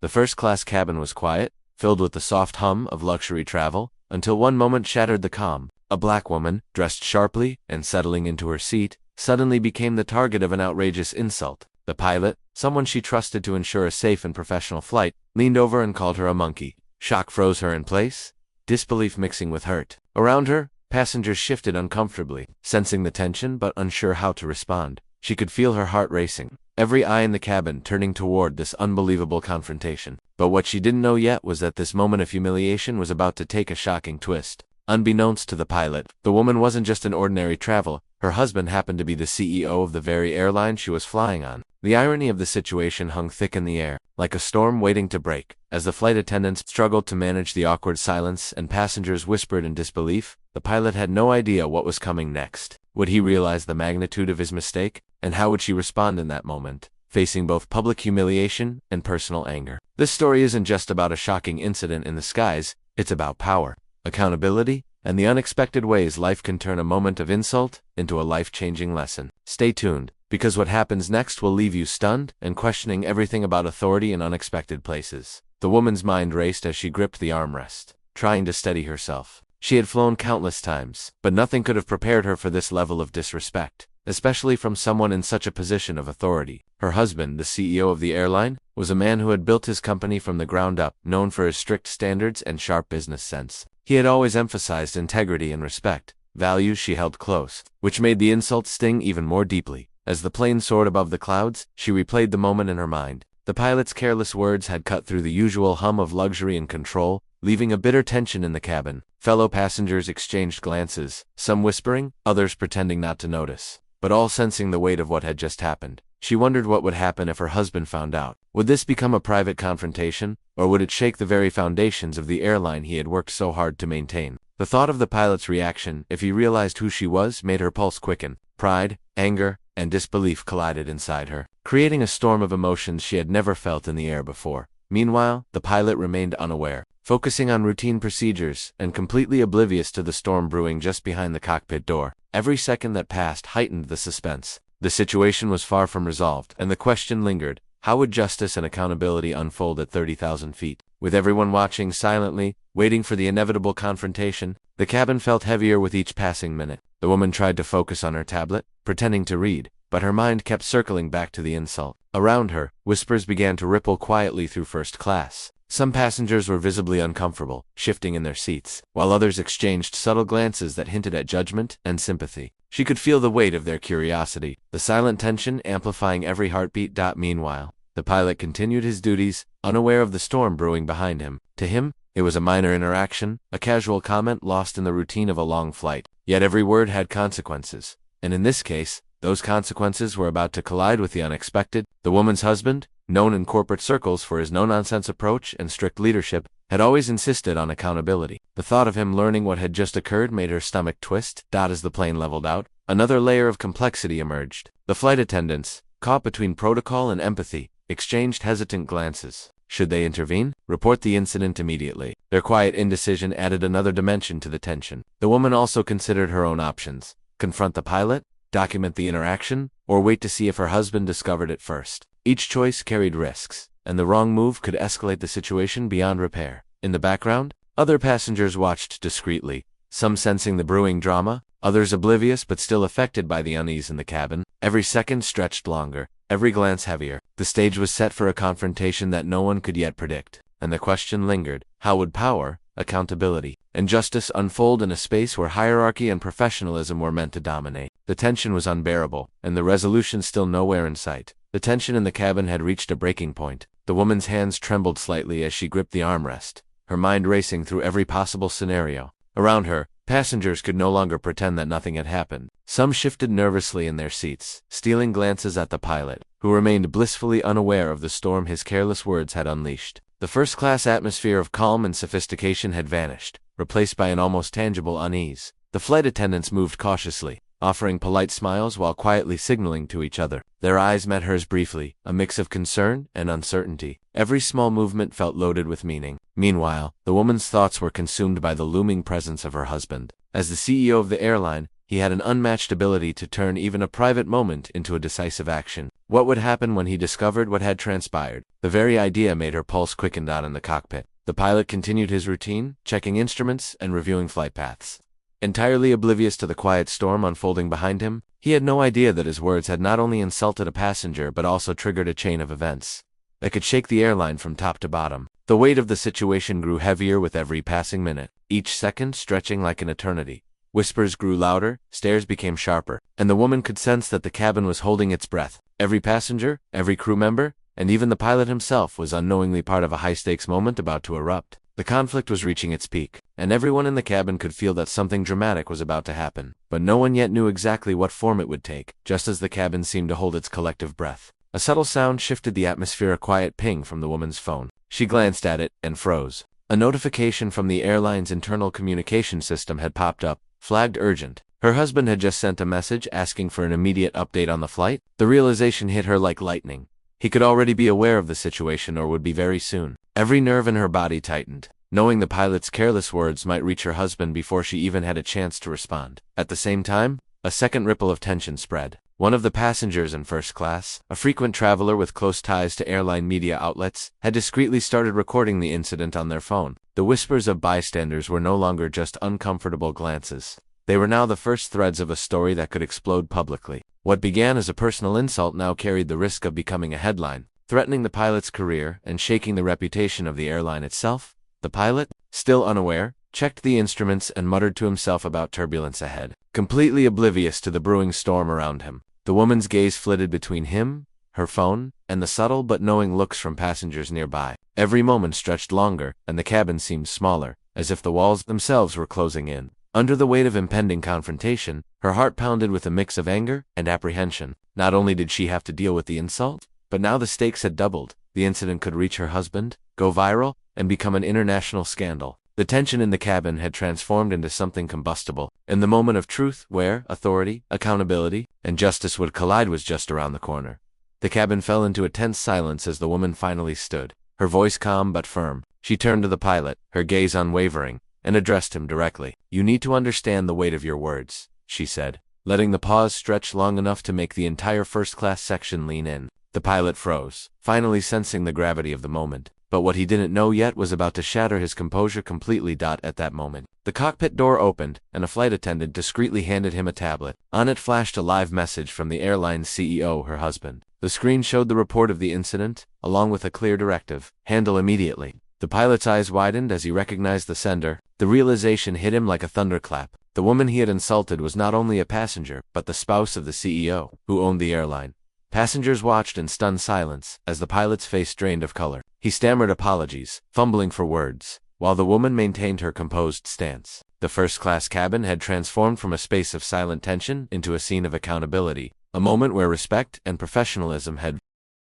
The first-class cabin was quiet, filled with the soft hum of luxury travel, until one moment shattered the calm. A black woman, dressed sharply and settling into her seat, suddenly became the target of an outrageous insult. The pilot, someone she trusted to ensure a safe and professional flight, leaned over and called her a monkey. Shock froze her in place, disbelief mixing with hurt. Around her, passengers shifted uncomfortably, sensing the tension but unsure how to respond. She could feel her heart racing, every eye in the cabin turning toward this unbelievable confrontation. But what she didn't know yet was that this moment of humiliation was about to take a shocking twist. Unbeknownst to the pilot, the woman wasn't just an ordinary traveler. Her husband happened to be the CEO of the very airline she was flying on. The irony of the situation hung thick in the air, like a storm waiting to break. As the flight attendants struggled to manage the awkward silence and passengers whispered in disbelief, the pilot had no idea what was coming next. Would he realize the magnitude of his mistake? And how would she respond in that moment, facing both public humiliation and personal anger? This story isn't just about a shocking incident in the skies, it's about power, accountability, and the unexpected ways life can turn a moment of insult into a life-changing lesson. Stay tuned, because what happens next will leave you stunned and questioning everything about authority in unexpected places. The woman's mind raced as she gripped the armrest, trying to steady herself. She had flown countless times, but nothing could have prepared her for this level of disrespect, especially from someone in such a position of authority. Her husband, the CEO of the airline, was a man who had built his company from the ground up, known for his strict standards and sharp business sense. He had always emphasized integrity and respect, values she held close, which made the insult sting even more deeply. As the plane soared above the clouds, she replayed the moment in her mind. The pilot's careless words had cut through the usual hum of luxury and control, leaving a bitter tension in the cabin. Fellow passengers exchanged glances, some whispering, others pretending not to notice, but all sensing the weight of what had just happened. She wondered what would happen if her husband found out. Would this become a private confrontation, or would it shake the very foundations of the airline he had worked so hard to maintain? The thought of the pilot's reaction, if he realized who she was, made her pulse quicken. Pride, anger, and disbelief collided inside her, creating a storm of emotions she had never felt in the air before. Meanwhile, the pilot remained unaware, focusing on routine procedures and completely oblivious to the storm brewing just behind the cockpit door. Every second that passed heightened the suspense. The situation was far from resolved, and the question lingered: how would justice and accountability unfold at 30,000 feet? With everyone watching silently, waiting for the inevitable confrontation, the cabin felt heavier with each passing minute. The woman tried to focus on her tablet, pretending to read, but her mind kept circling back to the insult. Around her, whispers began to ripple quietly through first class. Some passengers were visibly uncomfortable, shifting in their seats, while others exchanged subtle glances that hinted at judgment and sympathy. She could feel the weight of their curiosity, the silent tension amplifying every heartbeat. Meanwhile, the pilot continued his duties, unaware of the storm brewing behind him. To him, it was a minor interaction, a casual comment lost in the routine of a long flight. Yet every word had consequences, and in this case, those consequences were about to collide with the unexpected. The woman's husband, known in corporate circles for his no-nonsense approach and strict leadership, had always insisted on accountability. The thought of him learning what had just occurred made her stomach twist. As the plane leveled out, another layer of complexity emerged. The flight attendants, caught between protocol and empathy, exchanged hesitant glances. Should they intervene? Report the incident immediately? Their quiet indecision added another dimension to the tension. The woman also considered her own options: confront the pilot, document the interaction, or wait to see if her husband discovered it first. Each choice carried risks, and the wrong move could escalate the situation beyond repair. In the background, other passengers watched discreetly, some sensing the brewing drama, others oblivious but still affected by the unease in the cabin. Every second stretched longer, every glance heavier. The stage was set for a confrontation that no one could yet predict, and the question lingered: how would power, accountability, and justice unfold in a space where hierarchy and professionalism were meant to dominate? The tension was unbearable, and the resolution still nowhere in sight. The tension in the cabin had reached a breaking point. The woman's hands trembled slightly as she gripped the armrest, her mind racing through every possible scenario. Around her, passengers could no longer pretend that nothing had happened. Some shifted nervously in their seats, stealing glances at the pilot, who remained blissfully unaware of the storm his careless words had unleashed. The first-class atmosphere of calm and sophistication had vanished, replaced by an almost tangible unease. The flight attendants moved cautiously, offering polite smiles while quietly signaling to each other. Their eyes met hers briefly, a mix of concern and uncertainty. Every small movement felt loaded with meaning. Meanwhile, the woman's thoughts were consumed by the looming presence of her husband. As the CEO of the airline, he had an unmatched ability to turn even a private moment into a decisive action. What would happen when he discovered what had transpired? The very idea made her pulse quicken down in the cockpit. The pilot continued his routine, checking instruments and reviewing flight paths. Entirely oblivious to the quiet storm unfolding behind him, he had no idea that his words had not only insulted a passenger but also triggered a chain of events that could shake the airline from top to bottom. The weight of the situation grew heavier with every passing minute, each second stretching like an eternity. Whispers grew louder, stares became sharper, and the woman could sense that the cabin was holding its breath. Every passenger, every crew member, and even the pilot himself was unknowingly part of a high-stakes moment about to erupt. The conflict was reaching its peak, and everyone in the cabin could feel that something dramatic was about to happen. But no one yet knew exactly what form it would take, just as the cabin seemed to hold its collective breath. A subtle sound shifted the atmosphere, a quiet ping from the woman's phone. She glanced at it and froze. A notification from the airline's internal communication system had popped up, flagged urgent. Her husband had just sent a message asking for an immediate update on the flight. The realization hit her like lightning. He could already be aware of the situation or would be very soon. Every nerve in her body tightened, knowing the pilot's careless words might reach her husband before she even had a chance to respond. At the same time, a second ripple of tension spread. One of the passengers in first class, a frequent traveler with close ties to airline media outlets, had discreetly started recording the incident on their phone. The whispers of bystanders were no longer just uncomfortable glances. They were now the first threads of a story that could explode publicly. What began as a personal insult now carried the risk of becoming a headline, threatening the pilot's career and shaking the reputation of the airline itself. The pilot, still unaware, checked the instruments and muttered to himself about turbulence ahead, completely oblivious to the brewing storm around him. The woman's gaze flitted between him, her phone, and the subtle but knowing looks from passengers nearby. Every moment stretched longer, and the cabin seemed smaller, as if the walls themselves were closing in. Under the weight of impending confrontation, her heart pounded with a mix of anger and apprehension. Not only did she have to deal with the insult, but now the stakes had doubled. The incident could reach her husband, go viral, and become an international scandal. The tension in the cabin had transformed into something combustible. In the moment of truth, where authority, accountability, and justice would collide, was just around the corner. The cabin fell into a tense silence as the woman finally stood, her voice calm but firm. She turned to the pilot, her gaze unwavering, and addressed him directly. "You need to understand the weight of your words," she said, letting the pause stretch long enough to make the entire first-class section lean in. The pilot froze, finally sensing the gravity of the moment. But what he didn't know yet was about to shatter his composure completely. At that moment, the cockpit door opened, and a flight attendant discreetly handed him a tablet. On it flashed a live message from the airline's CEO, her husband. The screen showed the report of the incident, along with a clear directive: handle immediately. The pilot's eyes widened as he recognized the sender. The realization hit him like a thunderclap. The woman he had insulted was not only a passenger, but the spouse of the CEO, who owned the airline. Passengers watched in stunned silence as the pilot's face drained of color. He stammered apologies, fumbling for words, while the woman maintained her composed stance. The first-class cabin had transformed from a space of silent tension into a scene of accountability, a moment where respect and professionalism had